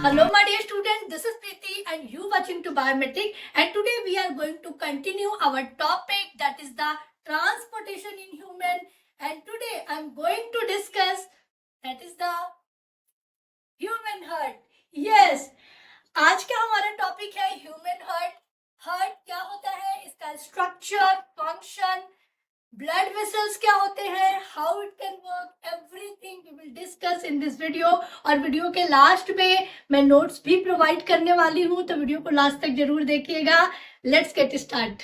Hello my dear student, this is Preeti and you watching to Biometric, and today we are going to continue our topic, that is the transportation in human, and today I am going to discuss that is the human heart. Yes, आज का हमारा topic है human heart. Heart क्या होता है, इसका structure, function, blood vessels क्या होते हैं, how it can work, everything we will discuss in this video. और वीडियो के लास्ट में मैं नोट्स भी प्रोवाइड करने वाली हूँ, तो वीडियो को लास्ट तक जरूर देखिएगा. Let's get start.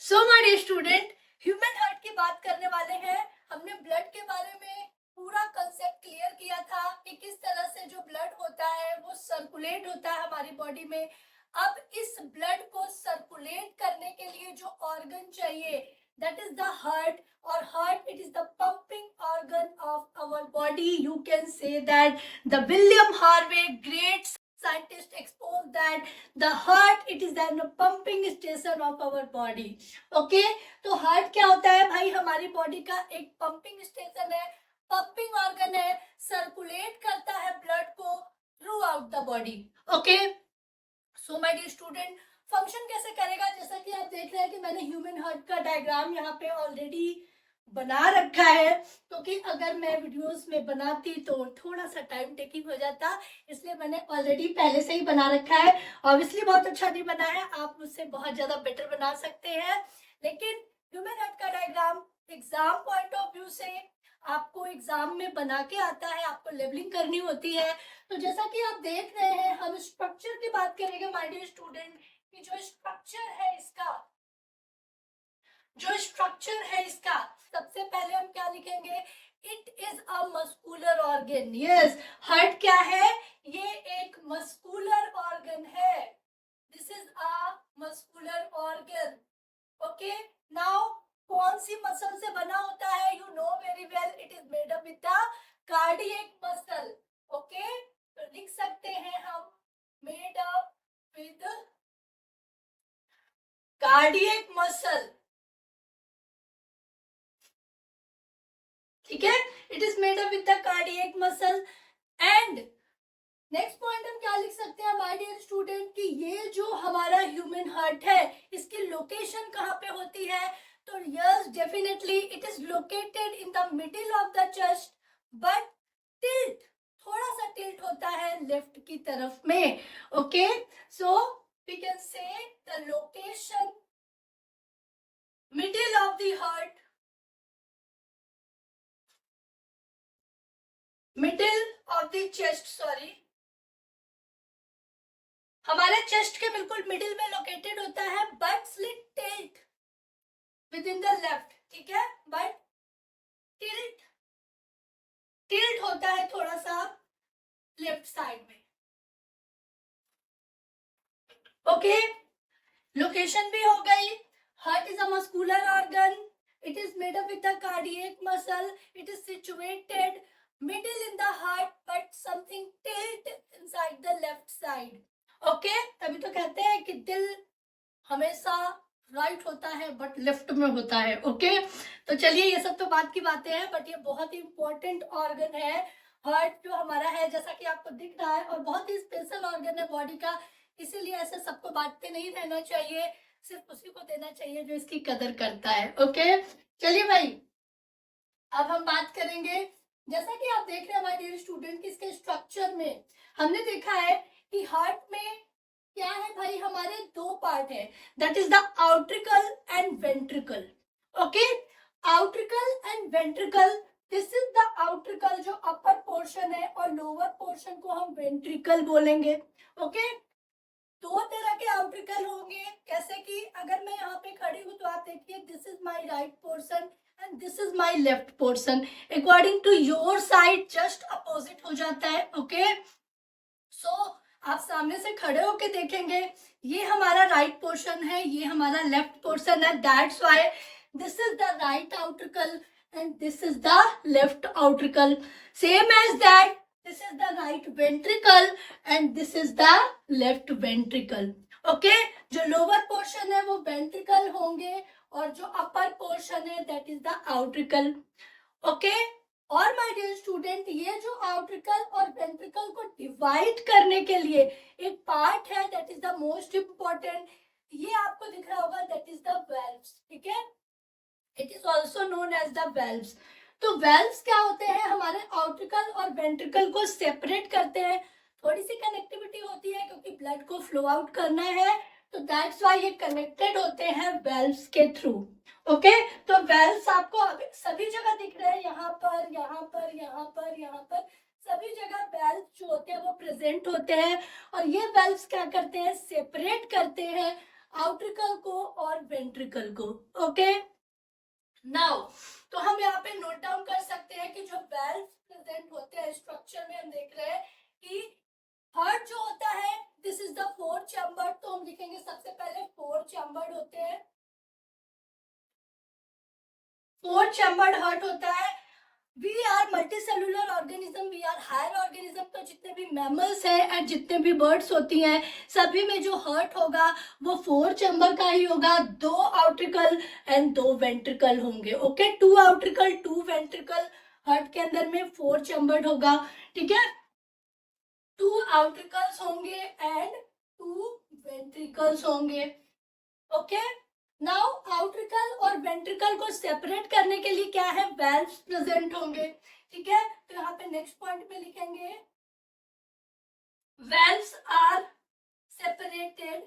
So my dear student, human heart की बात करने वाले हैं. हमने ब्लड के बारे में पूरा कंसेप्ट क्लियर किया था कि किस तरह से जो ब्लड होता है वो सर्कुलेट होता है हमारी बॉडी में. अब इस ब्लड को सर्कुलेट करने के लिए जो ऑर्गन चाहिए, दैट इज द हार्ट. और heart, it is the pumping organ of our body. You can say that the William Harvey, great scientists expose that the heart, it is the pumping station of our body. Okay, तो heart क्या होता है भाई, हमारी body का एक pumping station है, pumping organ है, सर्कुलेट करता है ब्लड को throughout the body. Okay, so my dear student, function कैसे करेगा, जैसा कि आप देख रहे हैं कि मैंने ह्यूमन हार्ट का डायग्राम यहाँ पे ऑलरेडी बना रखा है, क्योंकि अगर मैं वीडियोस में बनाती तो थोड़ा सा टाइम टेकिंग हो जाता, इसलिए मैंने ऑलरेडी पहले से ही बना रखा है. ऑब्वियसली बहुत अच्छा नहीं बना है, आप मुझसे बहुत ज्यादा बेटर बना सकते हैं, लेकिन ह्यूमन हार्ट का diagram exam point of view से आपको एग्जाम में बना के आता है, आपको लेबलिंग करनी होती है. तो जैसा कि आप देख रहे हैं, हम स्ट्रक्चर की बात करेंगे माय डियर स्टूडेंट, कि जो स्ट्रक्चर है इसका, सबसे पहले हम क्या लिखेंगे, it is a muscular organ. Yes, heart क्या है, ये एक मस्कुलर ऑर्गन है. This is a muscular organ. Okay, now कौन सी मसल से बना होता है, you know very well, it is made up with the cardiac muscle. Okay, तो लिख सकते हैं हम made up with cardiac muscle. ठीक है, it is made up with the cardiac muscle. And next point हम क्या लिख सकते हैं माय डियर स्टूडेंट, कि ये जो हमारा ह्यूमन हार्ट है, इसकी लोकेशन कहाँ पे होती है, तो yes definitely it is located in the middle of the chest, but tilt, थोड़ा सा टिल्ट होता है लेफ्ट की तरफ में. Okay, so we can say the location middle of the heart, middle of the chest, sorry, हमारे chest के बिल्कुल मिडिल में लोकेटेड होता है, but slight tilt within the left. ठीक है, बट टिल्ट होता है थोड़ा सा लेफ्ट साइड में. ओके, लोकेशन भी हो गई. Heart is a muscular organ, it is made up with the cardiac muscle, it is situated middle in the heart but something tilt inside the left side. Okay, तभी तो कहते हैं कि दिल हमेशा राइट होता है बट लेफ्ट में होता है. ओके, तो चलिए, ये सब तो बात की बातें हैं, बट ये बहुत ही इंपॉर्टेंट ऑर्गन है हार्ट जो हमारा है, जैसा कि आपको दिख रहा है, और बहुत ही स्पेशल ऑर्गन है बॉडी का. इसीलिए ऐसे सबको बांटते नहीं रहना चाहिए, सिर्फ उसी को देना चाहिए जो इसकी कदर करता है. ओके, चलिए भाई, अब हम बात करेंगे. जैसा कि आप देख रहे हैं माय डियर स्टूडेंट, कि इसके स्ट्रक्चर में हमने देखा है कि हार्ट में क्या है भाई, हमारे दो पार्ट है, that is the auricle and ventricle. Okay, auricle and ventricle, this is the auricle जो अपर पोर्शन है, और लोअर पोर्शन को हम वेंट्रिकल बोलेंगे. ओके, दो तरह के आउट्रिकल होंगे, कैसे कि अगर मैं यहाँ पे खड़ी हूँ तो आप देखिए, this is my right portion and this is my left portion. According to your side just opposite हो जाता है. Okay, so आप सामने से खड़े होके देखेंगे, ये हमारा राइट पोर्शन है, ये हमारा लेफ्ट पोर्शन है. That's why this is the right outricle and this is the left outricle. Same as that, this is the right ventricle and this is the left ventricle. Okay, जो lower portion है वो ventricle होंगे और जो upper portion है that is the आउट्रिकल. Okay. और my dear student, ये जो आउट्रिकल और वेंट्रिकल को डिवाइड करने के लिए एक पार्ट है that is the most important. ये आपको दिख रहा होगा दैट इज द वेल्व्स. ठीक है, it is also known as the valves. तो वेल्व्स क्या होते हैं, हमारे आउट्रिकल और वेंट्रिकल को सेपरेट करते हैं. थोड़ी सी कनेक्टिविटी होती है क्योंकि ब्लड को फ्लो आउट करना है, तो दैट्स वाई ये कनेक्टेड होते हैं वेल्व्स के थ्रू. ओके. तो वेल्व्स आपको सभी जगह दिख रहे हैं, यहाँ पर, यहाँ पर, यहाँ पर, यहाँ पर, सभी जगह वेल्व्स जो होते हैं वो प्रेजेंट होते हैं. और ये वेल्व्स क्या करते हैं, सेपरेट करते हैं आउट्रिकल को और वेंट्रिकल को. ओके. नाउ तो हम यहाँ पे नोट डाउन कर सकते हैं कि जो वेल्व्स प्रेजेंट होते हैं स्ट्रक्चर में, हम देख रहे हैं कि हार्ट जो होता है दिस इज द 4 चैम्बर. तो हम लिखेंगे सबसे पहले 4 चैम्बर होते हैं. 4 चैम्बर्ड हार्ट होता है. We are multicellular organism, we are higher organism. तो जितने भी मैमल्स हैं एंड जितने भी बर्ड्स होती हैं, सभी में जो हार्ट होगा वो 4 चैम्बर का ही होगा. 2 आउट्रिकल एंड 2 वेंट्रिकल होंगे. ओके. 2 आउट्रिकल 2 वेंट्रिकल. हार्ट के अंदर में 4 चैम्बर्ड होगा. ठीक है, 2 आउट्रिकल्स होंगे एंड 2 वेंट्रिकल्स होंगे. ओके. नाउ आउट्रिकल और वेंट्रिकल को सेपरेट करने के लिए क्या है, वेल्व्स प्रेजेंट होंगे. ठीक है, तो यहाँ पे नेक्स्ट पॉइंट पे लिखेंगे valves are separated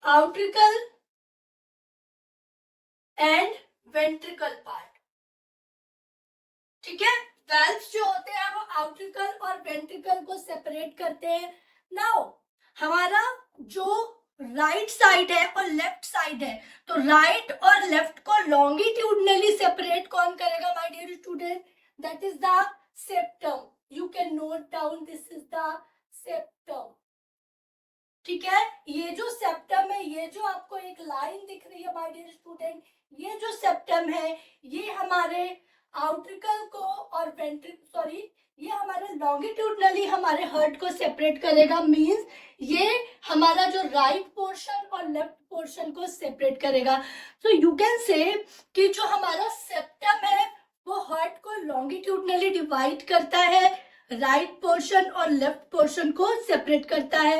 auricle and ventricle part. ठीक है, वेल्व्स जो होते हैं वो आउट्रिकल और वेंट्रिकल को सेपरेट करते हैं. नाउ हमारा जो राइट साइड है और लेफ्ट साइड है, तो राइट और लेफ्ट को लॉन्गिट्यूडनली सेपरेट कौन करेगा my dear student, that is the septum. You can note down this is the septum. ठीक है, ये जो सेप्टम है, ये जो आपको एक लाइन दिख रही है माय डियर स्टूडेंट, ये जो सेप्टम है ये हमारे आउट्रिकल को और ये हमारे लॉन्गिट्यूडनली हमारे हार्ट को सेपरेट करेगा. मींस ये हमारा जो राइट पोर्शन और लेफ्ट पोर्शन को सेपरेट करेगा. सो यू कैन से कि जो हमारा सेप्टम है वो हार्ट को लॉन्गिट्यूडनली डिवाइड करता है, राइट पोर्शन और लेफ्ट पोर्शन को सेपरेट करता है.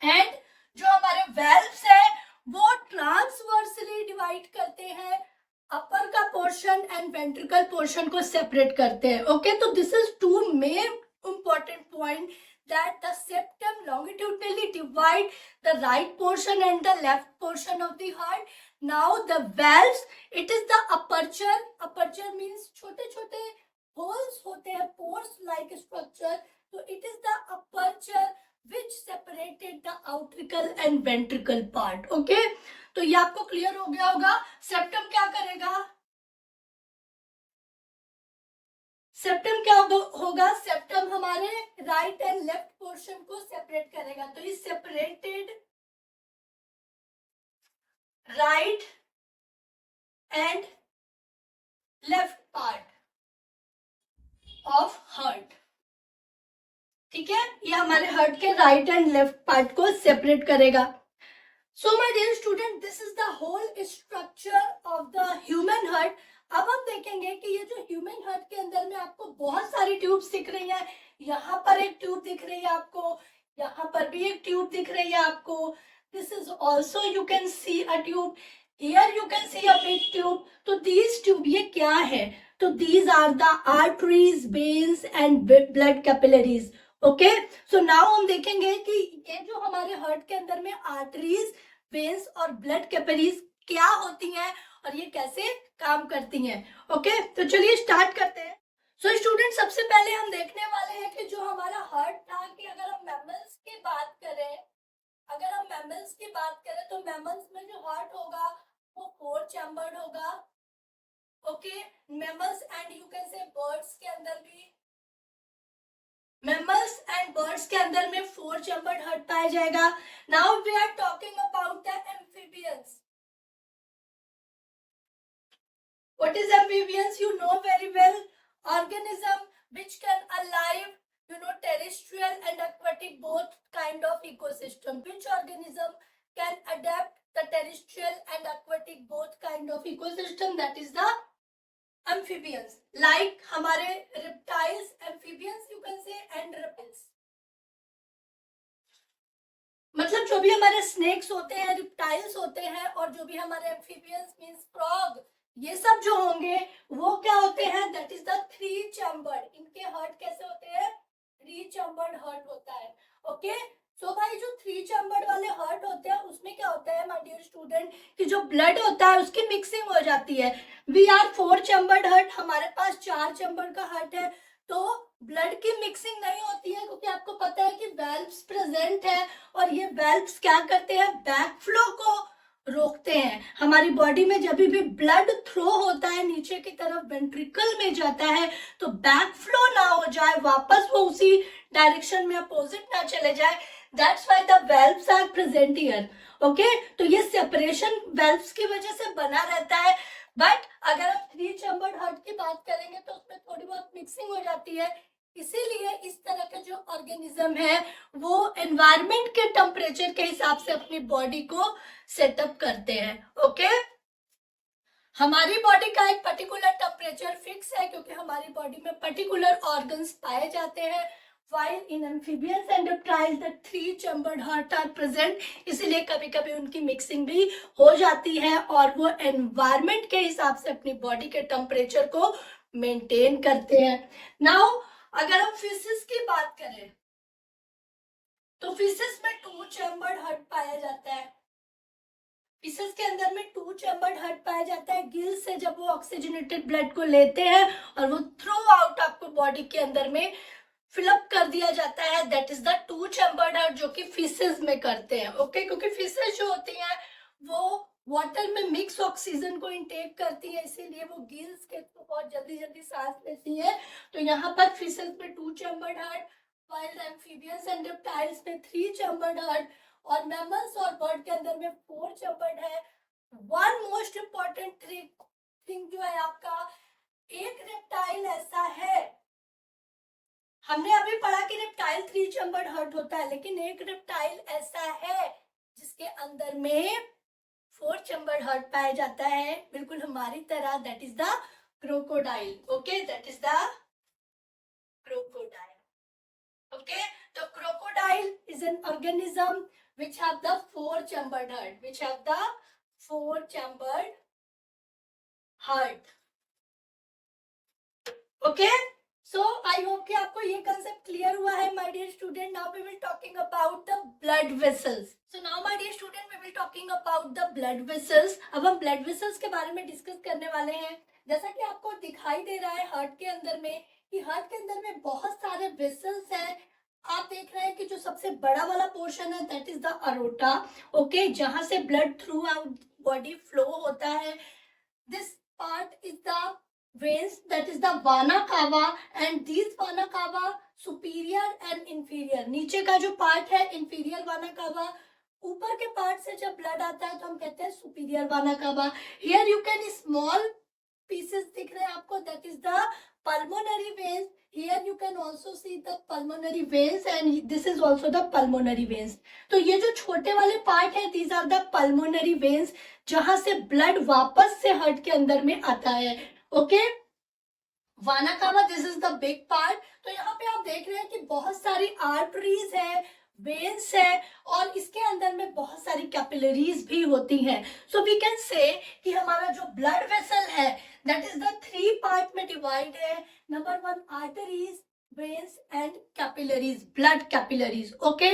एंड जो हमारे वेल्व्स है वो ट्रांसवर्सली डिवाइड करते हैं, अपर का पोर्शन एंड वेंट्रिकल पोर्शन को सेपरेट करते हैं. ओके. तो this is 2 main important point that the septum longitudinally divide the right portion and the left portion of the heart. Now the valves, it is the aperture. Aperture means छोटे छोटे holes होते हैं, pores like structure. So it is the aperture which separated the auricle and ventricle part. Okay, तो ये आपको clear हो गया होगा. सेप्टम क्या करेगा, सेप्टम क्या होगा, सेप्टम हमारे राइट एंड लेफ्ट पोर्शन को सेपरेट करेगा. तो ये separated right and left part of heart. ठीक है, ये हमारे हार्ट के राइट एंड लेफ्ट पार्ट को सेपरेट करेगा. So my dear student, this is the whole structure of the human heart. अब हम देखेंगे कि ये जो ह्यूमन हार्ट के अंदर में आपको बहुत सारी ट्यूब्स दिख रही हैं. यहाँ पर एक ट्यूब दिख रही है आपको, यहाँ पर भी एक ट्यूब दिख रही है आपको. This is also you can see a tube. Here you can see a big tube. तो दीज ट्यूब ये क्या है, तो these are the arteries, veins and blood capillaries. Okay, so now हम देखेंगे कि ये जो हमारे हार्ट के अंदर में आर्टरीज, वेन्स और ब्लड कैपिलरीज क्या होती हैं और ये कैसे काम करती हैं. ओके, तो चलिए स्टार्ट करते हैं. सो स्टूडेंट, सबसे पहले हम देखने वाले हैं कि जो हमारा हार्ट था, कि अगर हम मैमल्स की बात करें, तो मैमल्स में जो हार्ट होगा वो 4 चैम्बर्ड होगा. Okay, mammals and you can से बर्ड्स के अंदर भी, मैमल्स एंड बर्ड्स के अंदर में 4 चैम्बर्ड हार्ट पाया जाएगा. Now we are talking about the amphibians. What is amphibians? You know very well. Organism which can alive, terrestrial and aquatic both ecosystem. Which organism can adapt the terrestrial and aquatic both kind of ecosystem? That is the amphibians. Like हमारे reptiles, amphibians you can say, and reptiles. मतलब जो भी हमारे snacks होते हैं, reptiles होते हैं, और जो भी हमारे एम्फीबियंस मींस फ्रॉग, ये सब जो होंगे वो क्या होते हैं? That is the three chambered. इनके हार्ट कैसे होते हैं? थ्री चैम्बर्ड हार्ट होता है. ओके, सो भाई जो थ्री चैम्बर्ड वाले हार्ट होते हैं उसमें क्या होता है माय डियर स्टूडेंट कि जो ब्लड होता है उसकी मिक्सिंग हो जाती है. We are four chambered heart, हमारे पास चार चैम्बर्ड का हार्ट है, तो ब्लड की मिक्सिंग नहीं होती है क्योंकि आपको पता है कि वेल्व्स प्रेजेंट है, और ये वेल्व्स क्या करते हैं? बैक फ्लो को रोकते हैं. हमारी बॉडी में जब भी ब्लड थ्रो होता है नीचे की तरफ वेंट्रिकल में जाता है तो बैक फ्लो ना हो जाए, वापस वो उसी डायरेक्शन में अपोजिट ना चले जाए. That's why the valves are present here. Okay, तो ये सेपरेशन वेल्व्स की वजह से बना रहता है. बट अगर आप थ्री चैम्बर्ड हार्ट की बात करेंगे तो उसमें थोड़ी बहुत मिक्सिंग हो जाती है. इसीलिए इस तरह के जो ऑर्गेनिज्म है वो एनवायरमेंट के टेम्परेचर के हिसाब से अपनी बॉडी को सेटअप करते हैं. ओके, हमारी बॉडी का एक पर्टिकुलर टेम्परेचर फिक्स है क्योंकि हमारी बॉडी में पर्टिकुलर ऑर्गन्स पाए जाते हैं. While in amphibians and reptiles the three chambered heart are present, इसलिए कभी कभी उनकी मिक्सिंग भी हो जाती है और वो एनवायरमेंट के हिसाब से अपनी बॉडी के टेम्परेचर को मेंटेन करते हैं. नाउ अगर हम फिशेस की बात करें तो फिशेस में टू चैम्बर्ड हार्ट पाया जाता है. फिशेस के अंदर में टू चैम्बर्ड हार्ट पाया जाता है. गिल्स से जब वो ऑक्सीजनेटेड ब्लड को लेते हैं और वो थ्रू आउट आपको बॉडी के अंदर में फिलअप कर दिया जाता है. That is the two chambered heart जो कि फिशेस में करते हैं. ओके, क्योंकि फिशेस जो होती हैं वो वाटर में मिक्स ऑक्सीजन को इनटेक करती है, इसीलिए वो गिल्स के थ्रू बहुत जल्दी जल्दी सांस लेती है. तो यहाँ पर फिशेस में two chambered heart, wild amphibians and reptiles में थ्री चैम्बर्ड हार्ट, और मैमल्स और बर्ड के अंदर में फोर चैम्बर्ड है. वन मोस्ट इम्पॉर्टेंट थिंग जो है आपका, एक रेप्टाइल ऐसा है, हमने अभी पढ़ा कि रेप्टाइल थ्री चैम्बर्ड हार्ट होता है, लेकिन एक रेप्टाइल ऐसा है जिसके अंदर में फोर चैम्बर्ड हार्ट पाया जाता है, बिल्कुल हमारी तरह. That is the crocodile. Okay, that is the crocodile. Okay, तो crocodile is an organism which have the four chambered heart, which have the four chambered heart. Okay, so I hope कि आपको ये concept clear हुआ है my dear student. Now we will talking about the blood vessels. So now my dear student we will talking about the blood vessels. अब हम blood vessels के बारे में discuss करने वाले हैं. जैसा कि आपको दिखाई दे रहा है हार्ट के अंदर में कि हार्ट के अंदर में बहुत सारे वेसल्स हैं. आप देख रहे हैं कि जो सबसे बड़ा वाला पोर्शन है that is the aorta. Okay, जहां से blood through out body flow होता है. This part is the veins, that is the वाना कावा, एंड दिस वाना कावा सुपीरियर एंड इंफीरियर. नीचे का जो पार्ट है इंफीरियर वाना कावा, ऊपर के पार्ट से जब ब्लड आता है तो हम कहते हैं सुपीरियर वाना कावा. Here you can small pieces दिख रहे हैं आपको, that is the pulmonary veins. Here you can also see the pulmonary veins and this is also the pulmonary veins. तो ये जो छोटे वाले पार्ट है these are the pulmonary veins जहां से ब्लड वापस से हार्ट के अंदर में आता है. ओके, वाना कावा this is the big part. तो यहाँ पे आप देख रहे हैं कि बहुत सारी आर्टरीज है, वेन्स है, और इसके अंदर में बहुत सारी कैपिलरीज भी होती हैं. सो वी कैन से कि हमारा जो ब्लड वेसल है that is the three part में डिवाइड है. Number one arteries, veins and capillaries, blood capillaries. Okay,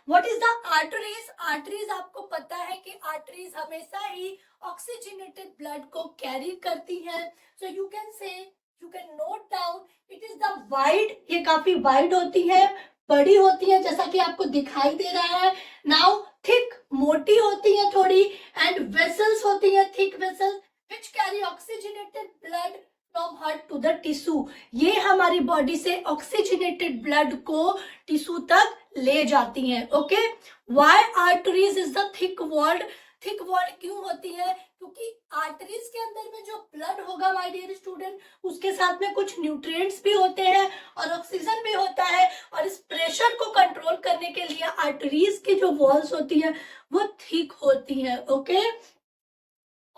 what is the arteries? Arteries आपको पता है कि आर्टरीज हमेशा ही ऑक्सीजनेटेड ब्लड को कैरी करती है. सो यू कैन से, you can note down it is the wide, ये काफी वाइड होती है, बड़ी होती है जैसा कि आपको दिखाई दे रहा है. नाउ थिक, मोटी होती है थोड़ी, एंड वेसल्स होती है thick vessels which carry oxygenated blood from heart to the tissue. ये हमारी बॉडी से ऑक्सीजनेटेड ब्लड को टिश्यू तक ले जाती हैं. Okay, why arteries is the thick walled? Thick walled क्यों होती है? क्योंकि आर्टरीज के अंदर में जो ब्लड होगा माय डियर स्टूडेंट, उसके साथ में कुछ न्यूट्रिएंट्स भी होते हैं और ऑक्सीजन भी होता है, और इस प्रेशर को कंट्रोल करने के लिए आर्टरीज की जो वॉल्स होती है वो थिक होती है, ओके।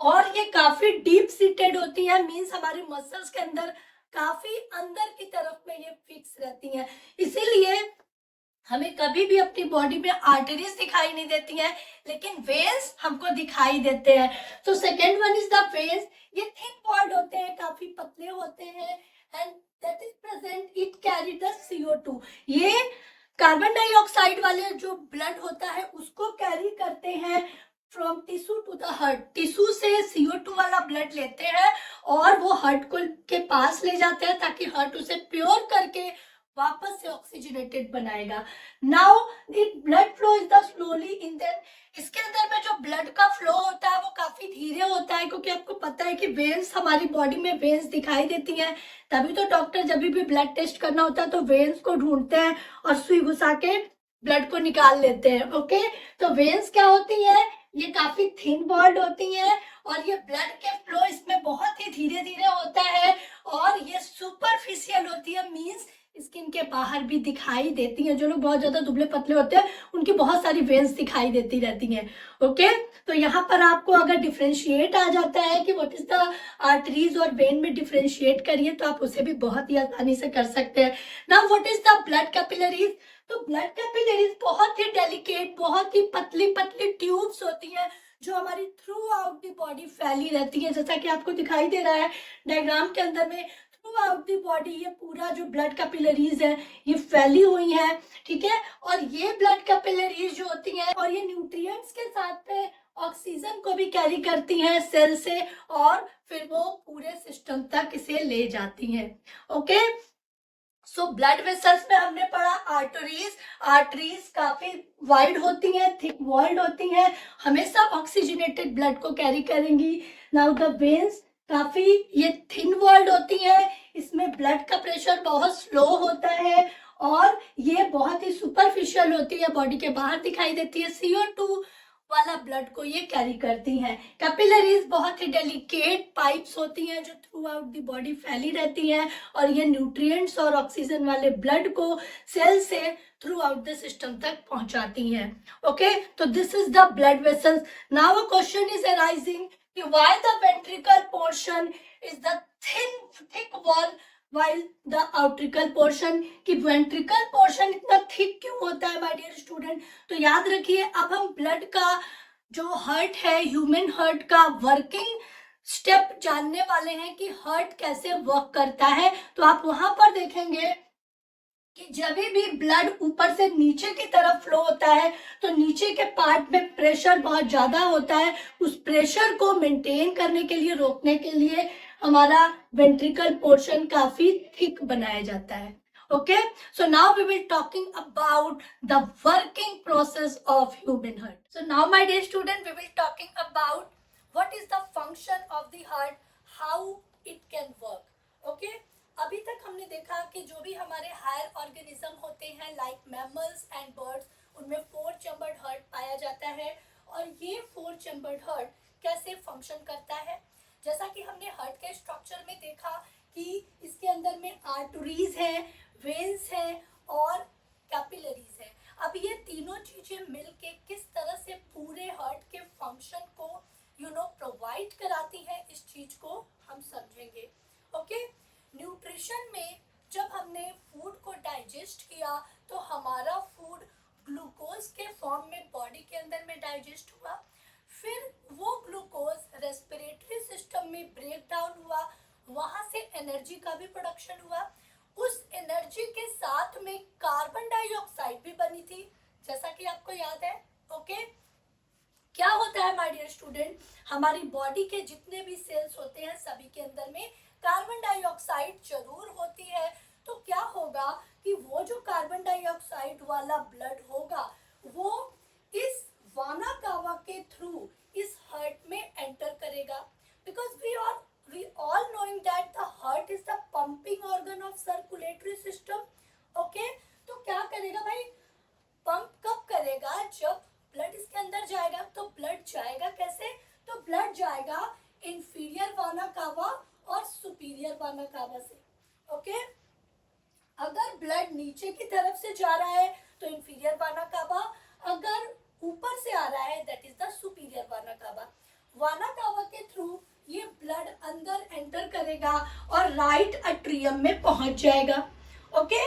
और ये काफी डीप सीटेड होती है, मीन्स हमारे मसल्स के अंदर काफी अंदर की तरफ में ये फिक्स रहती हैं, इसीलिए हमें कभी भी अपनी बॉडी में आर्टरीज दिखाई नहीं देती हैं, लेकिन वेन्स हमको दिखाई देते हैं। तो second one is the veins. ये थिन वॉल्ड होते हैं, काफी पतले होते हैं, and that is present, it carry the CO2। ये कार्बन डाइऑक्साइड वाले जो ब्लड होता है उसको कैरी करते हैं from tissue to the heart. Tissue से CO2 वाला ब्लड लेते हैं और वो हार्ट को के पास ले जाते हैं ताकि हार्ट उसे प्योर करके वापस से ऑक्सीजनेटेड बनाएगा। Now it blood flow is the slowly in then. इसके अंदर में जो ब्लड का फ्लो होता है वो काफी धीरे होता है, क्योंकि आपको पता है कि वेन्स, हमारी बॉडी में वेन्स दिखाई देती हैं, तभी तो डॉक्टर जब भी ब्लड टेस्ट करना होता है तो वेन्स को ढूंढते हैं और सुई घुसा के ब्लड को निकाल लेते हैं, ओके। तो वेन्स क्या होती है, ये काफी थिन वॉल्ड होती है और ये ब्लड के फ्लो इसमें बहुत ही धीरे धीरे होता है और ये सुपरफिशियल होती है, मींस स्किन के बाहर भी दिखाई देती हैं। जो लोग बहुत ज्यादा दुबले पतले होते हैं उनकी बहुत सारी वेन्स दिखाई देती रहती हैं, ओके। तो यहाँ पर आपको अगर डिफ्रेंशिएट आ जाता है कि व्हाट इज द आर्टरीज और वेन में डिफ्रेंशिएट करिए तो आप उसे भी बहुत ही आसानी से कर सकते हैं। Now what is the blood capillaries. तो ब्लड कैपिलरीज बहुत ही डेलिकेट, बहुत ही पतली पतली ट्यूब्स होती हैं जो हमारी थ्रू आउट द बॉडी फैली रहती है, जैसा कि आपको दिखाई दे रहा है डायग्राम के अंदर में। थ्रू आउट द बॉडी ये पूरा जो ब्लड कैपिलरीज है ये फैली हुई है, ठीक है। और ये ब्लड कैपिलरीज जो होती हैं और ये न्यूट्रिएंट्स के साथ में ऑक्सीजन को भी कैरी करती हैं सेल से और फिर वो पूरे सिस्टम तक इसे ले जाती हैं, ओके। सो ब्लड वेसल्स में हमने पढ़ा आर्टरीज। आर्टरीज काफी वाइड होती हैं, थिक वॉल्ड होती हैं, हमेशा ऑक्सीजनेटेड ब्लड को कैरी करेंगी। नाउ द वेन्स काफी ये थिन वॉल्ड होती हैं, इसमें ब्लड का प्रेशर बहुत स्लो होता है और ये बहुत ही सुपरफिशियल होती है, बॉडी के बाहर दिखाई देती है। CO2 वाला ब्लड को ये कैरी करती हैं। कैपिलरीज बहुत ही डेलिकेट पाइप्स होती हैं जो थ्रू आउट द बॉडी फैली रहती हैं और ये न्यूट्रिएंट्स और ऑक्सीजन वाले ब्लड को सेल से थ्रू आउट द सिस्टम तक पहुंचाती हैं, ओके। तो this is the blood vessels. Now a question is arising कि why the ventricle portion is the thick wall while the outrical portion, कि वेंट्रिकल पोर्शन इतना thick क्यों होता है माय डियर स्टूडेंट। तो याद रखिए, अब हम ब्लड का जो हार्ट है, ह्यूमन हार्ट का वर्किंग स्टेप जानने वाले हैं कि हार्ट कैसे वर्क करता है। तो आप वहां पर देखेंगे कि जब भी ब्लड ऊपर से नीचे की तरफ फ्लो होता है तो नीचे के पार्ट में प्रेशर बहुत ज्यादा होता है। उस प्रेशर को मेंटेन करने के लिए, रोकने के लिए हमारा वेंट्रिकल पोर्शन काफी थिक बनाया जाता है, okay. So now we will talking about the working process of human heart. So now my dear student, we will talking about what is the function of the heart, how it can work, okay. अभी तक हमने देखा कि जो भी हमारे higher organism होते हैं लाइक मैमल्स एंड बर्ड्स, उनमें 4 चैम्बर्ड हार्ट पाया जाता है और ये 4 चैम्बर्ड हार्ट कैसे फंक्शन करता है। जैसा कि हमने हार्ट के स्ट्रक्चर में देखा कि इसके अंदर में आर्टरीज है, वेन्स है और कैपिलरीज है। अब ये तीनों चीजें मिलके किस तरह से पूरे हार्ट के फंक्शन को प्रोवाइड कराती है, इस चीज को हम समझेंगे, ओके। न्यूट्रिशन में जब हमने फूड को डाइजेस्ट किया तो हमारा फूड ग्लूकोज के फॉर्म में बॉडी के अंदर में डाइजेस्ट हुआ, फिर वो ग्लूकोज रेस्पिरेटरी सिस्टम में ब्रेक डाउन हुआ, वहां से एनर्जी का भी प्रोडक्शन हुआ। उस एनर्जी के साथ में कार्बन डाइऑक्साइड भी बनी थी, जैसा कि आपको याद है, ओके। क्या होता है माय डियर स्टूडेंट, हमारी बॉडी के जितने भी सेल्स होते हैं सभी के अंदर में कार्बन डाइऑक्साइड जरूर होती है। तो क्या होगा कि वो जो कार्बन डाइऑक्साइड वाला ब्लड होगा वो इस वाना कावा के थ्रू इस हार्ट में एंटर करेगा, because we all knowing that the heart is the pumping organ of circulatory system, okay. तो क्या करेगा भाई, पंप कब करेगा, जब ब्लड इसके अंदर जाएगा। तो ब्लड जाएगा कैसे, तो ब्लड जाएगा इंफीरियर वाना कावा और सुपीरियर वाना कावा से, ओके। अगर ब्लड नीचे की तरफ से जा रहा है तो इंफीरियर वाना कावा, अगर ऊपर से आ रहा है that is the superior vena कावा। वाना कावा के थ्रू ये ब्लड अंदर एंटर करेगा और राइट अट्रियम में पहुंच जाएगा। ओके,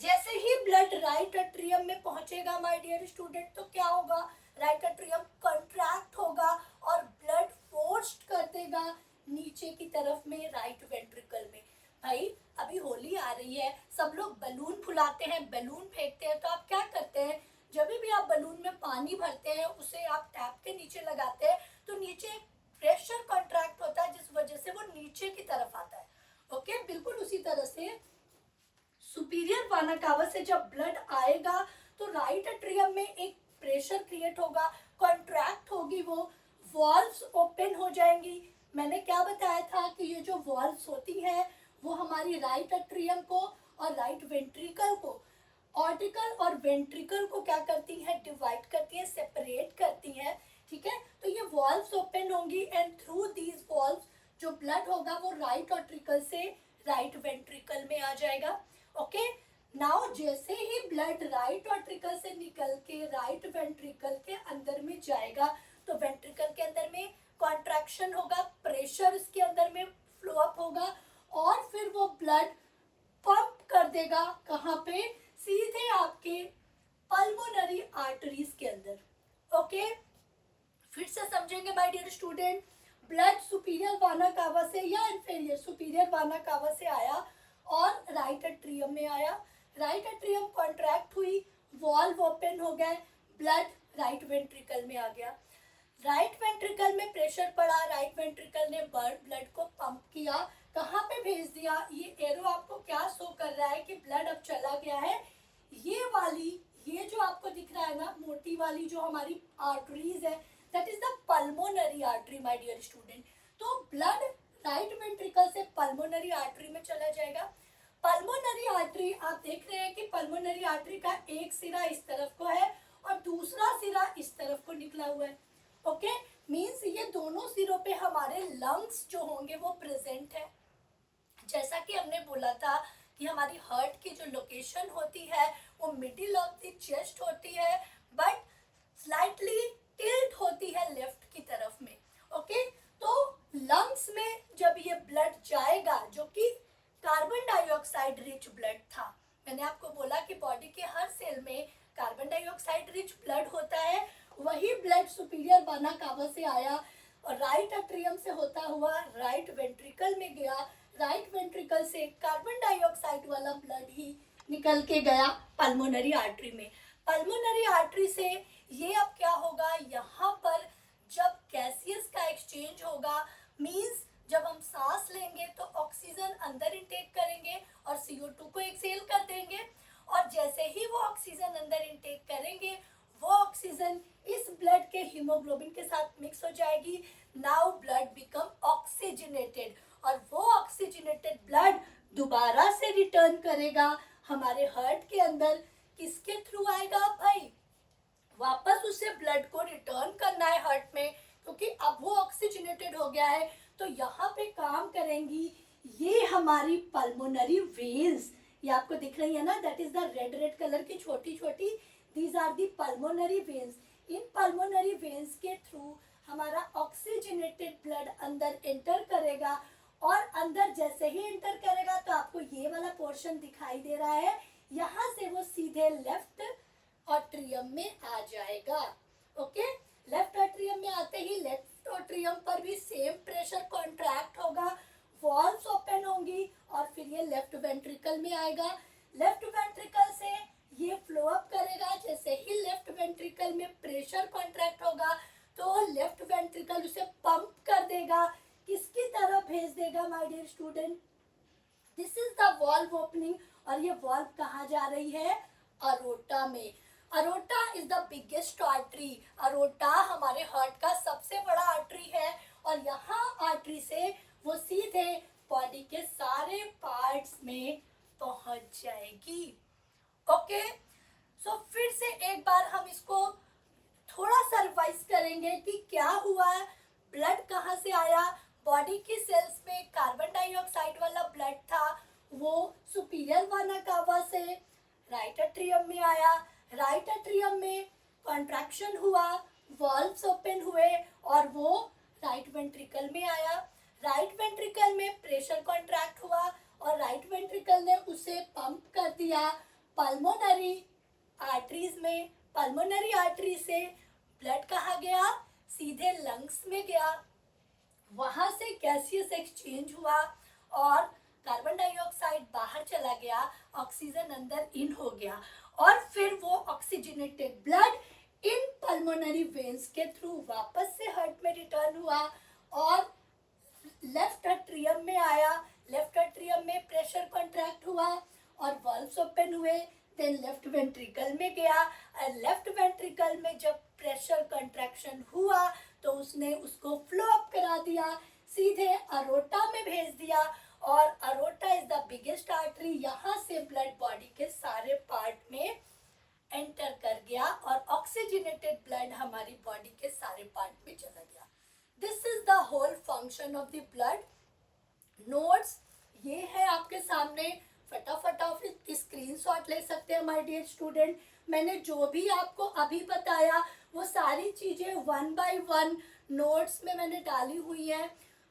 जैसे ही ब्लड राइट अट्रियम में पहुंचेगा माय डियर स्टूडेंट, तो क्या होगा, राइट अट्रियम कंट्रैक्ट होगा और ब्लड फोर्स्ड कर देगा नीचे की तरफ में राइट वेंट्रिकल में। भाई अभी होली आ रही है, सब लोग बलून फुलाते हैं, बलून फेंकते हैं, तो आप क्या करते हैं, जब भी आप बलून में पानी भरते हैं उसे आप टैप के नीचे लगाते हैं तो नीचे प्रेशर कॉन्ट्रैक्ट होता है जिस वजह से वो नीचे की तरफ आता है। ओके, बिल्कुल उसी तरह से सुपीरियर वाना कावा से जब ब्लड आएगा तो राइट एट्रियम में एक प्रेशर क्रिएट होगा, कॉन्ट्रैक्ट होगी, वो वॉल्व्स ओपन हो जाएंगी। मैंने क्या बताया था कि ये जो वॉल्व्स होती हैं वो हमारी राइट एट्रियम को और राइट वेंट्रिकल को, ऑर्टिकल और वेंट्रिकल को क्या करती हैं, डिवाइड करती हैं, सेपरेट करती हैं। ठीक है, तो ये वॉल्व्स ओपन होंगी एंड थ्रू दीज वॉल्व्स जो ब्लड होगा वो राइट ऑर्टिकल से राइट वेंट्रिकल में आ जाएगा। ओके, नाउ जैसे ही ब्लड राइट ऑर्टिकल से निकल के राइट वेंट्रिकल के अंदर में जाएगा तो वेंट्रिकल के अंदर में कॉन्ट्रैक्शन होगा, प्रेशर इसके अंदर में फ्लो अप होगा और फिर वो ब्लड पंप कर देगा कहाँ पे, सीधे आपके पल्मोनरी आर्टरीज के अंदर। ओके, फिर से समझेंगे my dear student, blood superior vena cava से या इंफीरियर सुपीरियर वाना कावा से आया और राइट एट्रियम में आया, राइट एट्रियम कॉन्ट्रैक्ट हुई, वॉल्व ओपन हो गए, ब्लड राइट वेंट्रिकल में आ गया, राइट वेंट्रिकल में प्रेशर पड़ा, राइट वेंट्रिकल ने ब्लड को पंप किया, कहाँ पे भेज दिया, ये एरो आपको क्या शो कर रहा है कि ब्लड अब चला गया है, ये वाली, ये जो आपको दिख रहा है ना मोटी वाली जो हमारी आर्टरीज है that is the pulmonary artery my dear student. तो ब्लड राइट वेंट्रिकल से पल्मोनरी आर्टरी में चला जाएगा। पल्मोनरी आर्टरी आप देख रहे हैं कि पल्मोनरी आर्टरी का एक सिरा इस तरफ को है और दूसरा सिरा इस तरफ को निकला हुआ है। ओके, मीन्स ये दोनों सिरों पे हमारे लंग्स जो होंगे वो प्रेजेंट है। जैसा कि हमने बोला था कि हमारी हार्ट की जो लोकेशन होती है वो मिडिल ऑफ द चेस्ट होती है बट स्लाइटली टिल्ट होती है लेफ्ट की तरफ में। ओके, तो लंग्स में जब ये ब्लड जाएगा जो कि कार्बन डाइऑक्साइड रिच ब्लड था, मैंने आपको बोला कि बॉडी के हर सेल में कार्बन डाइऑक्साइड रिच ब्लड होता है, वही ब्लड सुपीरियर वाना कावा से आया और राइट एट्रियम से होता हुआ राइट वेंट्रिकल में गया, राइट वेंट्रिकल से कार्बन डाइऑक्साइड वाला ब्लड ही निकल के गया पल्मोनरी आर्टरी में। पल्मोनरी आर्टरी से ये अब क्या होगा, यहाँ पर जब गैसियस का एक्सचेंज होगा, मींस जब हम सांस लेंगे तो ऑक्सीजन अंदर इनटेक करेंगे और CO2 को एक्सहेल कर देंगे और जैसे ही वो ऑक्सीजन अंदर इनटेक करेंगे वो ऑक्सीजन इस ब्लड के हीमोग्लोबिन के साथ मिक्स हो जाएगी। नाउ ब्लड बिकम ऑक्सीजनेटेड और वो ऑक्सीजनेटेड ब्लड दोबारा से रिटर्न करेगा हमारे हार्ट के अंदर। किसके थ्रू आएगा भाई, वापस उसे ब्लड को रिटर्न करना है हार्ट में क्योंकि अब वो ऑक्सीजनेटेड हो गया है। तो यहाँ पे काम करेंगी ये हमारी पल्मोनरी वेन्स, ये आपको दिख रही है ना, that is the red red colour की छोटी छोटी, these are the pulmonary veins. इन पल्मोनरी वेन्स के थ्रू हमारा ऑक्सीजनेटेड ब्लड अंदर एंटर करेगा और अंदर जैसे ही एंटर करेगा तो आपको ये वाला पोर्शन दिखाई दे रहा है, यहाँ से वो सीधे लेफ्ट ऑट्रियम में आ जाएगा। ओके, लेफ्ट ऑट्रियम में आते ही लेफ्ट ऑट्रियम पर भी सेम प्रेशर कॉन्ट्रैक्ट होगा, वॉल्व्स ओपन होंगी और फिर ये लेफ्ट वेंट्रिकल में आएगा। लेफ्ट वेंट्रिकल से ये फ्लो अप करेगा, जैसे ही लेफ्ट वेंट्रिकल में प्रेशर कॉन्ट्रैक्ट होगा तो लेफ्ट वेंट्रिकल उसे पंप कर देगा, किसकी तरफ भेज देगा my dear student, this is the valve opening और ये वॉल्व कहाँ जा रही है, अरोटा में। Aorta is the biggest artery, aorta हमारे हार्ट का सबसे बड़ा आर्टरी है और यहाँ आर्टरी से वो सीधे बॉडी के सारे पार्ट्स में पहुंच जाएगी। ओके, सो फिर से एक बार हम इसको थोड़ा सा रिवाइज करेंगे कि क्या हुआ, ब्लड कहाँ से आया, बॉडी की सेल्स में कार्बन डाइऑक्साइड वाला ब्लड था, वो सुपीरियर वाना कावा से राइट एट्रियम में आया, राइट एट्रियम में कॉन्ट्रैक्शन हुआ, वॉल्व्स ओपन हुए और वो राइट वेंट्रिकल में आया। राइट वेंट्रिकल में प्रेशर कॉन्ट्रैक्ट हुआ और राइट वेंट्रिकल ने उसे पंप कर दिया पल्मोनरी आर्टरीज में। पल्मोनरी आर्टरी से ब्लड कहाँ गया? सीधे लंग्स में गया। वहां से गैसियस एक्सचेंज हुआ और कार्बन डाइऑक्साइड बाहर चला गया, ऑक्सीजन अंदर इन हो गया और फिर वो oxygenated blood in pulmonary veins के थ्रू वापस से हार्ट में रिटर्न हुआ और लेफ्ट एट्रियम में आया। लेफ्ट एट्रियम में प्रेशर कॉन्ट्रैक्ट हुआ और वॉल्व्स ओपन हुए। देन लेफ्ट वेंट्रिकल में गया और लेफ्ट वेंट्रिकल में जब प्रेशर कॉन्ट्रैक्शन हुआ तो उसने उसको फ्लो अप करा दिया, सीधे अरोटा में भेज दिया और aorta is the biggest artery. यहाँ से ब्लड बॉडी के सारे पार्ट में एंटर कर गया और ऑक्सीजनेटेड ब्लड हमारी बॉडी के सारे पार्ट में चला गया। This is the whole function of the blood. Notes ये है आपके सामने, फटाफट आप स्क्रीनशॉट ले सकते हैं माय डियर स्टूडेंट। मैंने जो भी आपको अभी बताया वो सारी चीजें वन बाय वन नोट्स में मैंने डाली हुई है।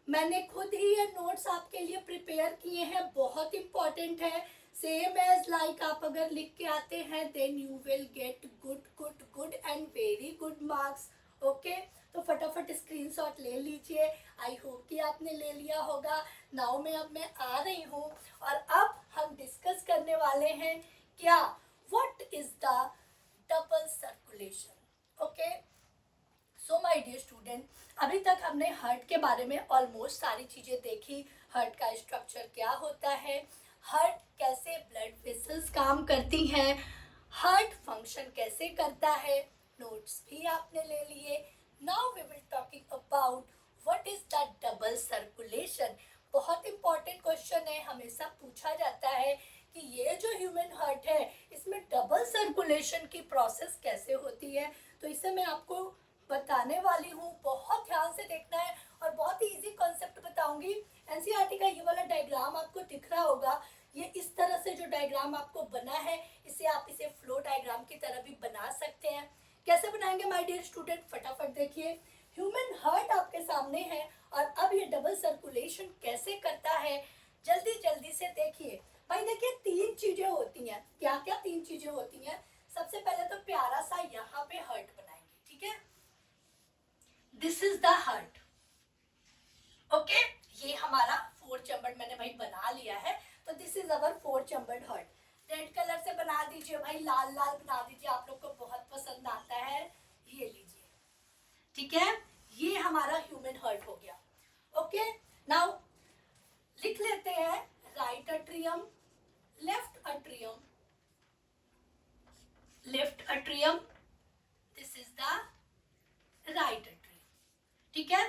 मैंने खुद ही ये नोट्स आपके लिए प्रिपेयर किए हैं, बहुत इंपॉर्टेंट है। सेम एज लाइक आप अगर लिख के आते हैं then you will get good good good and very good marks. Okay, तो फटाफट स्क्रीनशॉट ले लीजिए। आई होप कि आपने ले लिया होगा। नाउ मैं आ रही हूँ और अब हम डिस्कस करने वाले हैं क्या, what is the double circulation. Okay, so my dear student, अभी तक हमने हार्ट के बारे में ऑलमोस्ट सारी चीजें देखी। हार्ट का स्ट्रक्चर क्या होता है, हार्ट कैसे ब्लड वेसल्स काम करती हैं, हार्ट फंक्शन कैसे करता है, नोट्स भी आपने ले लिए। Now we will talking about what is the double circulation. बहुत इंपॉर्टेंट क्वेश्चन है, हमेशा पूछा जाता है कि ये जो ह्यूमन हार्ट है इसमें डबल सर्कुलेशन की प्रोसेस कैसे होती है। तो इसे मैं आपको बताने वाली हूँ, बहुत ध्यान से देखना है और बहुत ही इजी कॉन्सेप्ट बताऊंगी। एनसीईआरटी का ये वाला डायग्राम आपको दिख रहा होगा, ये इस तरह से जो डायग्राम आपको बना है इसे आप इसे फ्लो डायग्राम की तरह भी बना सकते हैं। कैसे बनाएंगे माय डियर स्टूडेंट, फटाफट देखिए। ह्यूमन हार्ट आपके सामने है और अब ये डबल सर्कुलेशन कैसे करता है जल्दी जल्दी से देखिए। भाई देखिए, तीन चीजें होती हैं। क्या क्या तीन चीजें होती हैं? सबसे पहले तो प्यारा सा यहाँ पे हार्ट बनाएंगे, ठीक है। This is the heart. Okay, ये हमारा फोर चैम्बर्ड मैंने भाई बना लिया है, तो this is our four chambered heart. Red colour से बना दीजिए भाई, लाल लाल बना दीजिए, आप लोग को बहुत पसंद आता है, ये लीजिए, ठीक है। ये हमारा ह्यूमन हार्ट हो गया। ओके, नाउ लिख लेते हैं right atrium, left atrium, left atrium, this is the right atrium, ठीक है।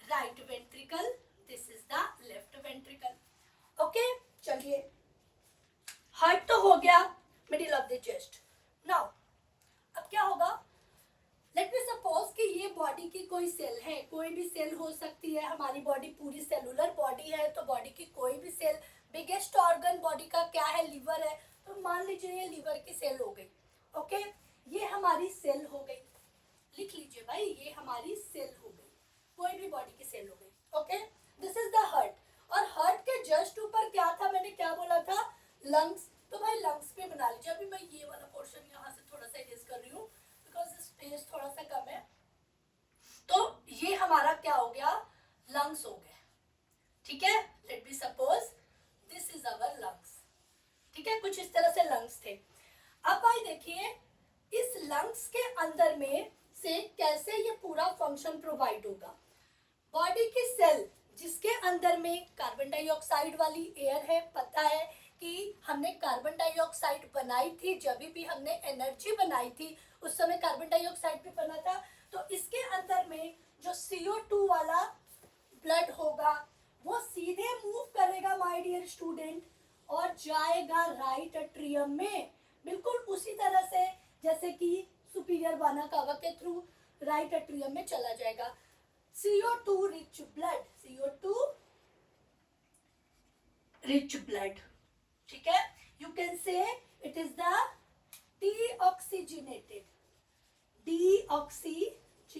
Right ventricle, this is the left ventricle. Okay, चलिए, हार्ट तो हो गया, middle of the chest. Now अब क्या होगा, लेट मी सपोज कि ये बॉडी की कोई सेल है, कोई भी सेल हो सकती है। हमारी बॉडी पूरी सेलुलर बॉडी है, तो बॉडी की कोई भी सेल, बिगेस्ट ऑर्गन बॉडी का क्या है, लीवर है, तो मान लीजिए ये लीवर की सेल हो गई। ओके, ये हमारी सेल हो गई, लिख लीजिए भाई, ये हमारी सेल हो गई, कोई भी बॉडी की सेल हो गई। Okay, this is the heart. और हार्ट के जस्ट ऊपर क्या था, मैंने क्या बोला था, लंग्स। तो भाई लंग्स पे बना लीजिए। अभी मैं ये वाला पोर्शन यहाँ से थोड़ा सा इरेज कर रही हूँ बिकॉज स्पेस थोड़ा सा कम है। तो ये हमारा क्या हो गया, लंग्स हो गए, ठीक है। Let be suppose this is our lungs, ठीक है, कुछ इस तरह से लंग्स थे। अब भाई देखिए, इस लंग्स के अंदर में से कैसे ये पूरा फंक्शन प्रोवाइड होगा। बॉडी की सेल जिसके अंदर में कार्बन डाइऑक्साइड वाली एयर है, पता है कि हमने कार्बन डाइऑक्साइड बनाई थी, जब भी हमने एनर्जी बनाई थी उस समय कार्बन डाइऑक्साइड भी बना था। तो इसके अंदर में जो CO2 वाला ब्लड होगा वो सीधे मूव करेगा माय डियर स्टूडेंट और जाएगा राइट अट्रियम में, बिल्कुल उसी तरह से जैसे कि सुपीरियर वाना कावा के थ्रू राइट अट्रियम में चला जाएगा। CO2 rich blood, CO2 rich blood, ठीक है। You can say it is the deoxygenated, deoxygenated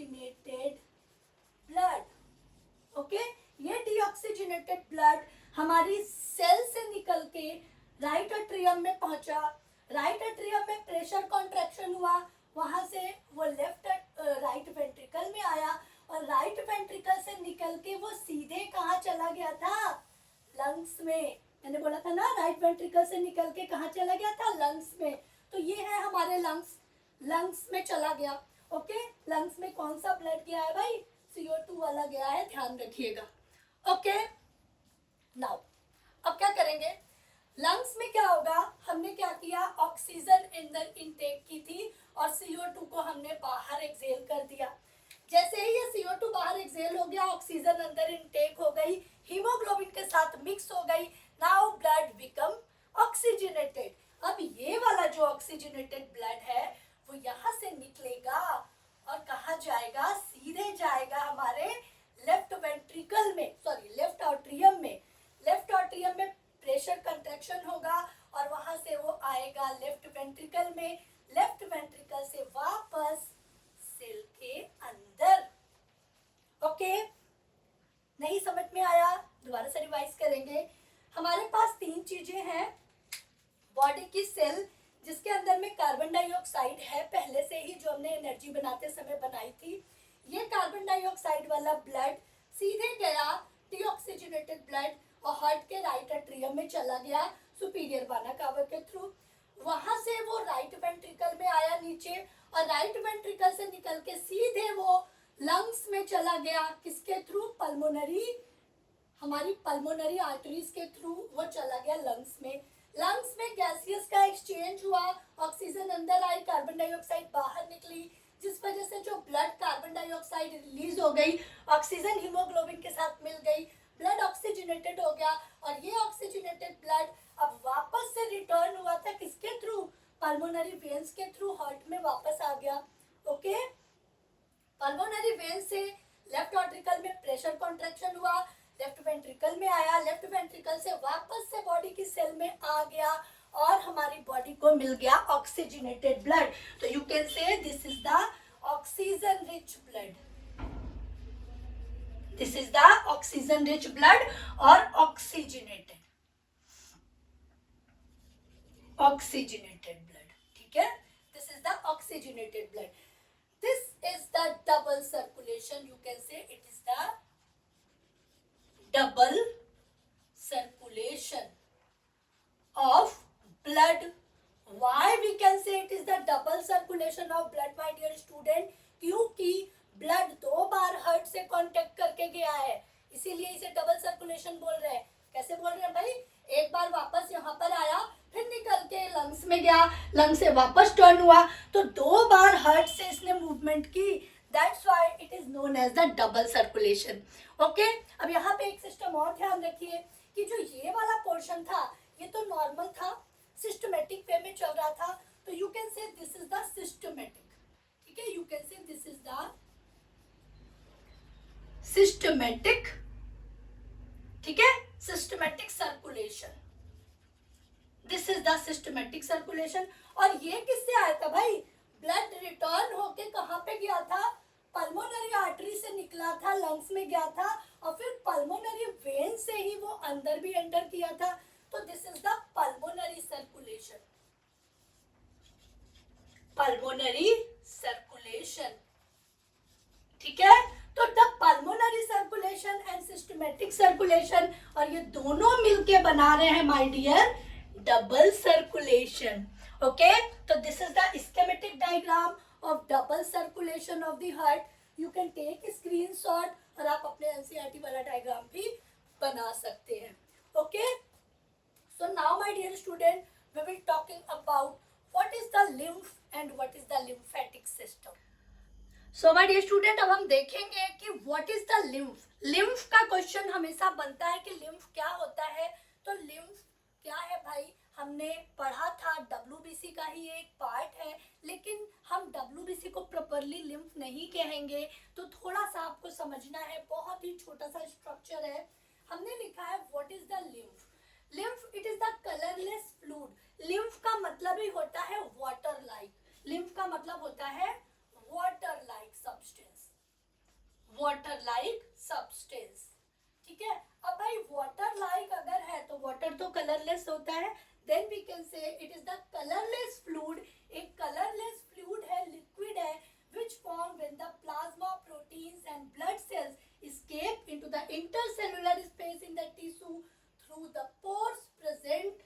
blood. Okay, ये डीऑक्सीजनेटेड ब्लड हमारी सेल से निकल के राइट एट्रियम में पहुंचा। राइट एट्रियम में प्रेशर कॉन्ट्रैक्शन हुआ, वहां से वो राइट वेंट्रिकल में आया और राइट वेंट्रिकल से निकल के वो सीधे कहाँ चला गया था? लंग्स में। मैंने बोला था ना, राइट वेंट्रिकल से निकल के कहाँ चला गया था? लंग्स में। तो ये है हमारे लंग्स, लंग्स में चला गया। ओके, लंग्स में कौन सा ब्लड गया है भाई? CO2 वाला गया है, ध्यान रखिएगा। ओके, नाउ अब क्या करेंगे? लंग्स में क्या होगा? हमने क्या किया? ऑक्सीजन अंदर इनटेक की थी और CO2 को हमने बाहर एक्सहेल कर दिया। जैसे ही ये CO2 बाहर एक्सहेल हो गया, ऑक्सीजन अंदर इनटेक हो गई, हीमोग्लोबिन के साथ मिक्स हो गई। Now blood become oxygenated. अब ये वाला जो ऑक्सीजनेटेड ब्लड है वो यहाँ से निकलेगा और कहाँ जाएगा? सीधे जाएगा हमारे लेफ्ट वेंट्रिकल में, सॉरी लेफ्ट आर्टरियम में। लेफ्ट आर्टरियम में प्रेशर कंट्रैक्शन होगा और वहां से वो आएगा लेफ्ट वेंट्रिकल में। लेफ्ट वेंट्रिकल से वापस सेल के अंदर। ओके, नहीं समझ में आया? दोबारा से रिवाइज करेंगे। हमारे पास 3 चीजें हैं। बॉडी की सेल जिसके अंदर में कार्बन डाइऑक्साइड है पहले से ही, जो हमने एनर्जी बनाते समय बनाई थी। ये कार्बन डाइऑक्साइड वाला ब्लड सीधे गया डीऑक्सीजनेटेड ब्लड और हार्ट के राइट एट्रियम में चला गया सुपीरियर वाना कावा के थ्रू। वहां से वो राइट वेंट्रिकल में आया नीचे और राइट वेंट्रिकल से निकल के सीधे वो लंग्स में चला गया। किसके थ्रू? पल्मोनरी, हमारी पल्मोनरी आर्टरीज के थ्रू वो चला गया लंग्स में। लंग्स में गैसियस का एक्सचेंज हुआ, ऑक्सीजन अंदर आई, कार्बन डाइऑक्साइड बाहर निकली, जिस वजह से जो ब्लड कार्बन डाइऑक्साइड रिलीज हो गई, ऑक्सीजन हीमोग्लोबिन के साथ मिल गई, ब्लड ऑक्सीजनेटेड हो गया और ये ऑक्सीजनेटेड ब्लड अब वापस से रिटर्न हुआ था किसके थ्रू? पल्मोनरी वेन्स के थ्रू हार्ट में वापस आ गया। ओके, पल्मोनरी वेन्स से लेफ्ट आर्टरिकल में प्रेशर कॉन्ट्रैक्शन हुआ, लेफ्ट वेंट्रिकल में आया, लेफ्ट वेंट्रिकल से वापस से बॉडी की सेल में आ गया और हमारी बॉडी को मिल गया ऑक्सीजनेटेड ब्लड। तो यू कैन से this is the oxygen rich blood. This is the oxygen rich blood और ऑक्सीजनेटेड ब्लड। ठीक है, this is the oxygenated blood. This is the double circulation. You can say it is the double circulation of blood. Why we can say it is the double circulation of blood, my dear student? क्योंकि blood 2 बार heart से contact करके गया है, इसीलिए इसे double circulation बोल रहे हैं। कैसे बोल रहे हैं भाई? एक बार वापस यहाँ पर आया, फिर निकल के लंग्स में गया, लंग से वापस टर्न हुआ, तो 2 बार हार्ट से इसने मूवमेंट की। That's why it is known as the double circulation. Okay? अब यहाँ पे एक सिस्टम और ध्यान रखिए कि जो ये वाला पोर्शन था ये तो नॉर्मल था, सिस्टमेटिक वे में चल रहा था, तो यू कैन से दिस इज द सिस्टमेटिक। ठीक है, यू कैन से दिस इज द सिस्टमेटिक। ठीक है, systematic circulation. This is the systematic circulation. और ये किससे आया था भाई? ब्लड रिटर्न होके कहाँ पे गया था? पल्मोनरी आर्टरी से निकला था, लंग्स में गया था और फिर पल्मोनरी वेन से ही वो अंदर भी एंटर किया था। तो this is the pulmonary circulation. Pulmonary circulation. ठीक है, तो the pulmonary circulation and systematic circulation, और ये दोनों मिलके बना रहे हैं my dear double circulation. Okay, तो this is the schematic diagram of double circulation of the heart. You can take screenshot और आप अपने एनसीईआरटी वाला डायग्राम भी बना सकते हैं। Okay, so now my dear student, we will talking about what is the lymph and what is the lymphatic system. So my dear student, अब हम देखेंगे कि what is the lymph. Lymph का क्वेश्चन हमेशा बनता है कि लिम्फ क्या होता है। तो लिम्फ क्या है भाई? हमने पढ़ा था, WBC का ही एक पार्ट है, लेकिन हम WBC को प्रॉपरली लिम्फ नहीं कहेंगे, तो थोड़ा सा आपको समझना है। बहुत ही छोटा सा स्ट्रक्चर है। हमने लिखा है what is the lymph. Lymph it is the colourless fluid. Lymph का मतलब ही होता है वाटर लाइक। लिम्फ का मतलब होता है लाइक सब्सटेंस, ठीक है। अब भाई वाटर लाइक अगर है तो वाटर तो कलरलेस होता है, then we can say it is the colourless fluid. एक कलरलेस फ्लूइड है, लिक्विड है, which form when the plasma proteins and blood cells escape into the intercellular space in the tissue through the pores present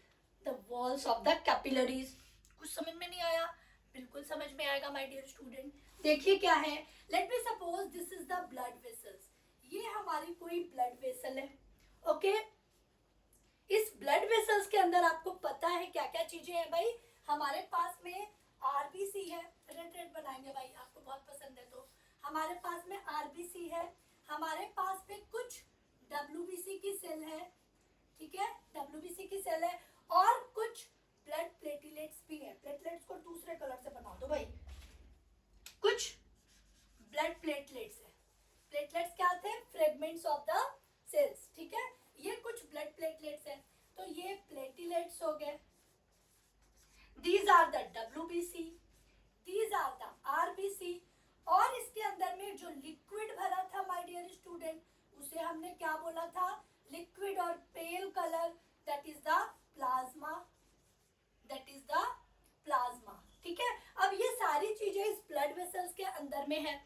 the walls of the capillaries। कुछ समझ में नहीं आया? बिल्कुल समझ में आएगा माय डियर स्टूडेंट। देखिए क्या है, let me suppose this is the blood vessels, ये हमारी कोई ब्लड वेसल है, ओके। इस ब्लड वेसल्स के अंदर आपको पता है क्या क्या चीजें हैं भाई, हमारे पास में आरबीसी है, रेड रेड बनाएंगे भाई, आपको बहुत पसंद है तो। हमारे पास में आरबीसी है, हमारे पास में कुछ डब्ल्यूबीसी की सेल है, ठीक है, डब्ल्यूबीसी की सेल है, और कुछ ब्लड प्लेटलेट्स भी है। प्लेटलेट्स को दूसरे कलर से बना दो भाई, कुछ ब्लड प्लेटलेट्स है। प्लेटलेट्स क्या होते हैं? फ्रेगमेंट्स ऑफ द सेल्स, ठीक है। ये कुछ ब्लड प्लेटलेट्स है, तो ये प्लेटलेट्स हो गए। These are the WBC, these are the RBC, और इसके अंदर में जो लिक्विड भरा था माय डियर स्टूडेंट, उसे हमने क्या बोला था? लिक्विड और पेल colour, that is the plasma, that is the plasma, ठीक है। अब ये सारी चीजें इस ब्लड वेसल्स के अंदर में है।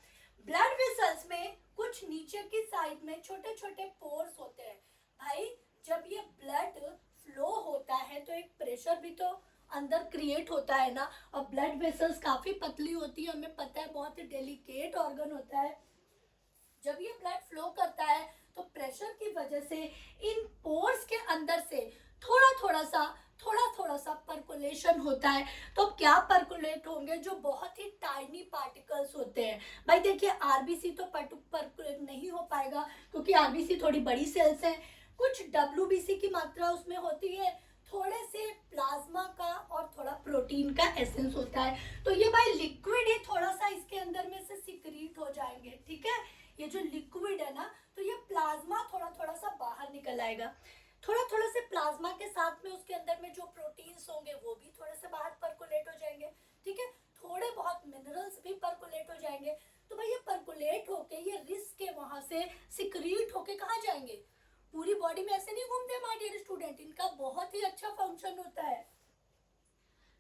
ब्लड वेसल्स में कुछ नीचे की साइड में छोटे छोटे पोर्स होते हैं। भाई जब ये ब्लड फ्लो होता है तो एक प्रेशर भी तो अंदर क्रिएट होता है ना, और ब्लड वेसल्स काफी पतली होती है, हमें पता है, बहुत ही डेलिकेट ऑर्गन होता है। जब ये ब्लड फ्लो करता है तो प्रेशर की वजह से इन पोर्स के अंदर से थोड़ा थोड़ा सा पर्कुलेशन होता है। तो क्या पर्कुलेट होंगे? जो बहुत ही टाइनी पार्टिकल्स होते हैं। भाई देखिए आरबीसी तो पर्कुलेट नहीं हो पाएगा क्योंकि आरबीसी थोड़ी बड़ी सेल्स हैं। कुछ डब्ल्यूबीसी की मात्रा उसमें होती है, थोड़े से प्लाज्मा का और थोड़ा प्रोटीन का एसेंस होता है। तो ये भाई लिक्विड ही थोड़ा सा इसके अंदर में से सिक्रीट हो जाएंगे, ठीक है। ये जो लिक्विड है ना, तो ये प्लाज्मा थोड़ा सा बाहर निकल आएगा। थोड़ा से प्लाज्मा के साथ में उसके अंदर में जो प्रोटीन्स होंगे वो भी थोड़े से बाहर पर्कुलेट हो जाएंगे, ठीक है। थोड़े बहुत मिनरल्स भी पर्कुलेट हो जाएंगे। तो भाई ये पर्कुलेट होके ये रिस्क के वहां से सिक्रीट होके कहाँ जाएंगे? पूरी बॉडी में ऐसे नहीं घूमते माय डियर स्टूडेंट, इनका बहुत ही अच्छा फंक्शन होता है।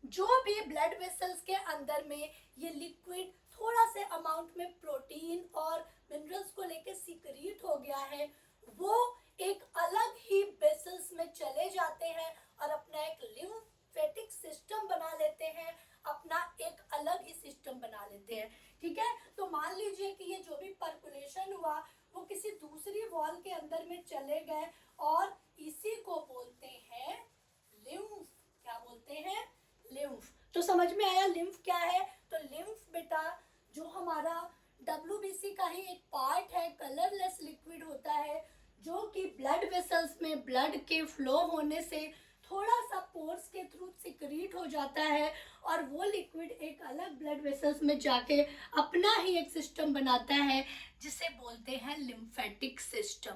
जो भी ब्लड वेसल्स के अंदर में ये लिक्विड थोड़ा से अमाउंट में प्रोटीन और मिनरल्स को लेके सिक्रीट हो गया है, वो एक अलग ही वेसल्स में चले जाते हैं और अपना एक लिम्फेटिक सिस्टम बना लेते हैं, अपना एक अलग ही सिस्टम बना लेते हैं, ठीक है। तो मान लीजिए कि ये जो भी पर्कुलेशन हुआ वो किसी दूसरी वॉल के अंदर में चले गए, और इसी को बोलते हैं लिम्फ। क्या बोलते हैं? लिम्फ। तो समझ में आया लिम्फ क्या है? तो लिम्फ बेटा जो हमारा डब्ल्यूबीसी का ही एक पार्ट है, कलरलेस लिक्विड होता है, जो कि ब्लड वेसल्स में ब्लड के फ्लो होने से थोड़ा सा पोर्स के थ्रू सिक्रीट हो जाता है, और वो लिक्विड एक अलग ब्लड वेसल्स में जाके अपना ही एक सिस्टम बनाता है जिसे बोलते हैं लिम्फेटिक सिस्टम,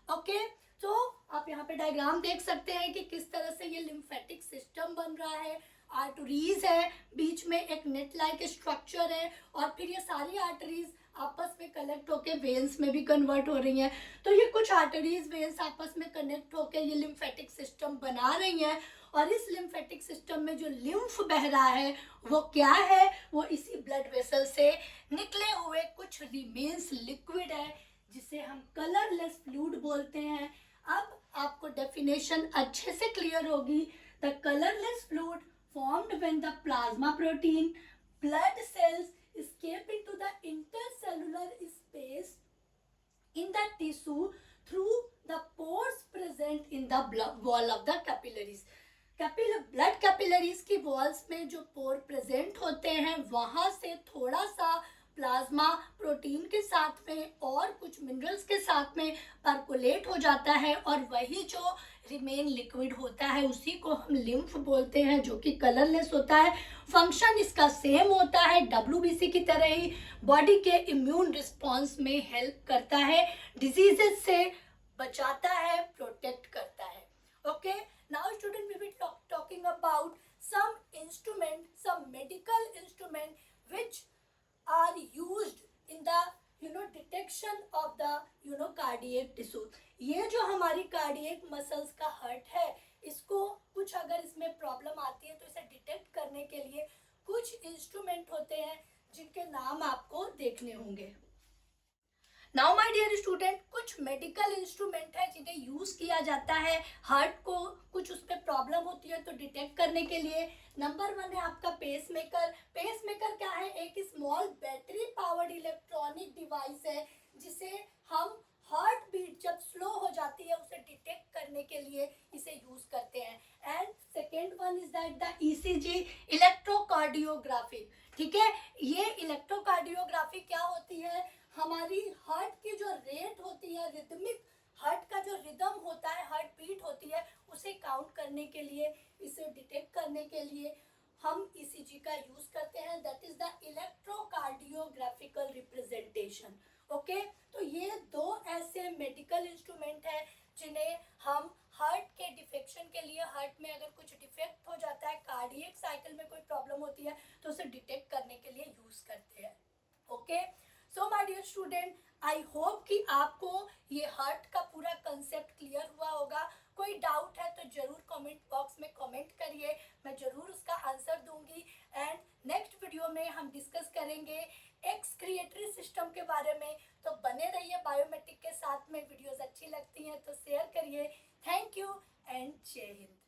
ओके। तो आप यहाँ पे डायग्राम देख सकते हैं कि किस तरह से ये लिम्फेटिक सिस्टम बन रहा है। आर्टरीज है, बीच में एक नेट लाइक स्ट्रक्चर है, और फिर ये सारी आर्टरीज आपस में कनेक्ट होके वेन्स में भी कन्वर्ट हो रही हैं। तो ये कुछ आर्टरीज वेन्स आपस में कनेक्ट होके ये लिम्फेटिक सिस्टम बना रही हैं, और इस लिम्फेटिक सिस्टम में जो लिम्फ बह रहा है वो क्या है? वो इसी ब्लड वेसल से निकले हुए कुछ रिमेन्स लिक्विड है, जिसे हम कलरलेस फ्लूइड बोलते हैं। अब आपको डेफिनेशन अच्छे से क्लियर होगी। The colourless fluid formed when the plasma protein blood cells escape into the intercellular space in the tissue through the pores present in the wall of the capillaries। Blood capillaries की walls में जो pore present होते हैं वहां से थोड़ा सा plasma protein के साथ में और कुछ मिनरल्स के साथ में पर्कुलेट हो जाता है, और वही जो रिमेन लिक्विड होता है उसी को हम लिम्फ बोलते हैं, जो कि कलरलेस होता है। फंक्शन इसका सेम होता है, डब्ल्यूबीसी की तरह ही बॉडी के इम्यून रिस्पॉन्स में हेल्प करता है, डिजीजेस से बचाता है, प्रोटेक्ट करता है, okay. Now student we will talking about some instrument, some medical instrument which are used in the detection of the cardiac tissue. ये जो हमारी कार्डियक मसल्स का हर्ट है, इसको कुछ अगर इसमें प्रॉब्लम आती है तो इसे डिटेक्ट करने के लिए कुछ इंस्ट्रूमेंट होते हैं जिनके नाम आपको देखने होंगे। नाउ माय डियर स्टूडेंट, कुछ मेडिकल इंस्ट्रूमेंट है जिन्हें यूज किया जाता है हार्ट को कुछ उस पर प्रॉब्लम होती है तो डिटेक्ट करने के लिए। नंबर 1 है आपका पेस मेकर। पेस मेकर क्या है? एक small battery powered electronic device है जिसे हम हार्ट बीट जब स्लो हो जाती है उसे डिटेक्ट करने के लिए इसे यूज करते हैं। And second one is that the ECG, electrocardiography. ठीक है, ये इलेक्ट्रोकार्डियोग्राफी क्या होती है? हमारी हार्ट की जो रेट होती है, रिदमिक हार्ट का जो रिदम होता है, हार्ट बीट होती है, उसे काउंट करने के लिए, इसे डिटेक्ट करने के लिए हम ईसीजी का यूज करते हैं। That is the electrocardiographical representation. Okay, तो ये दो ऐसे मेडिकल इंस्ट्रूमेंट है जिन्हें हम हार्ट के डिफेक्शन के लिए, हार्ट में अगर कुछ डिफेक्ट हो जाता है, कार्डियक साइकिल में कोई प्रॉब्लम होती है तो उसे डिटेक्ट करने के लिए यूज करते हैं। Okay, so my dear student, I hope कि आपको ये हार्ट का पूरा कंसेप्ट क्लियर हुआ होगा। कोई डाउट है तो जरूर कमेंट बॉक्स में कमेंट करिए, मैं जरूर उसका आंसर दूंगी। एंड नेक्स्ट वीडियो में हम डिस्कस करेंगे एक्सक्रिएटरी सिस्टम के बारे में। तो बने रहिए बायोमेट्रिक के साथ में। वीडियोस अच्छी लगती हैं तो शेयर करिए। थैंक यू एंड जय हिंद।